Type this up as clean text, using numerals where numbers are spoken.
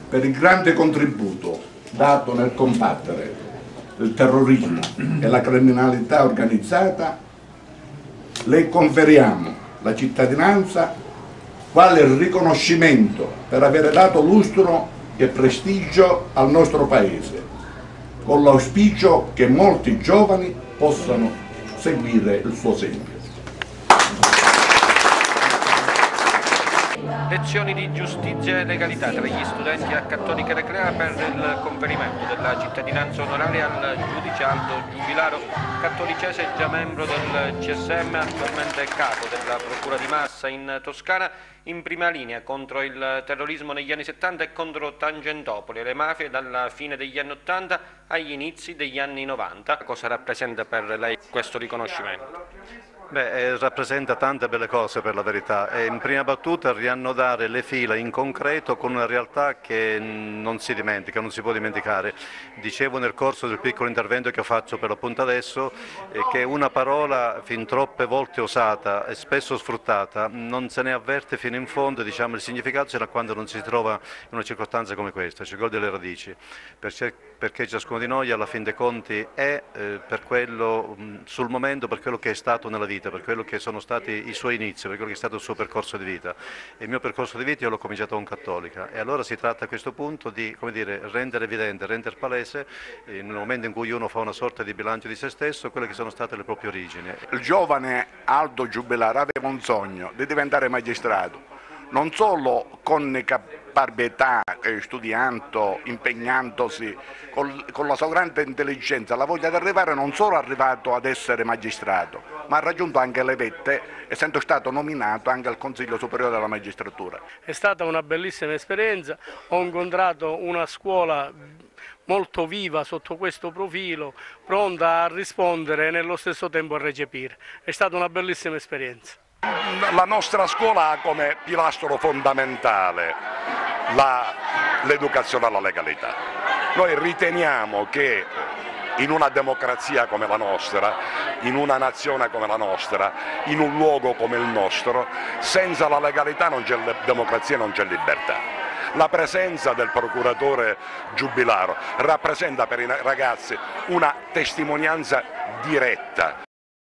per il grande contributo dato nel combattere il terrorismo e la criminalità organizzata, le conferiamo la cittadinanza quale riconoscimento per aver dato lustro e prestigio al nostro Paese, con l'auspicio che molti giovani possano seguire il suo esempio. Lezioni di giustizia e legalità tra gli studenti a Cattolica Reclea per il conferimento della cittadinanza onoraria al giudice Aldo Giubilaro, cattolicese già membro del CSM, attualmente capo della Procura di Massa in Toscana, in prima linea contro il terrorismo negli anni 70 e contro Tangentopoli e le mafie dalla fine degli anni 80 agli inizi degli anni 90. Cosa rappresenta per lei questo riconoscimento? Beh, rappresenta tante belle cose per la verità e in prima battuta riannodare le fila in concreto con una realtà che non si dimentica, non si può dimenticare. Dicevo nel corso del piccolo intervento che faccio per l'appunto adesso che una parola fin troppe volte usata e spesso sfruttata non se ne avverte fino in fondo, diciamo, il significato se da quando non si trova in una circostanza come questa, cioè quello delle radici, perché ciascuno di noi alla fin dei conti è per quello, sul momento, per quello che è stato nella vita, per quello che sono stati i suoi inizi, per quello che è stato il suo percorso di vita. E il mio percorso di vita io l'ho cominciato con Cattolica e allora si tratta a questo punto di, come dire, rendere evidente, rendere palese, nel momento in cui uno fa una sorta di bilancio di se stesso, quelle che sono state le proprie origini. Il giovane Aldo Giubilaro aveva un sogno di diventare magistrato, non solo con caparbietà, studiando, impegnandosi, con la sua grande intelligenza, la voglia di arrivare, non solo è arrivato ad essere magistrato, ma ha raggiunto anche le vette, essendo stato nominato anche al Consiglio Superiore della Magistratura. È stata una bellissima esperienza, ho incontrato una scuola molto viva sotto questo profilo, pronta a rispondere e nello stesso tempo a recepire. È stata una bellissima esperienza. La nostra scuola ha come pilastro fondamentale l'educazione alla legalità. Noi riteniamo che in una democrazia come la nostra, in una nazione come la nostra, in un luogo come il nostro, senza la legalità non c'è democrazia, non c'è libertà. La presenza del procuratore Giubilaro rappresenta per i ragazzi una testimonianza diretta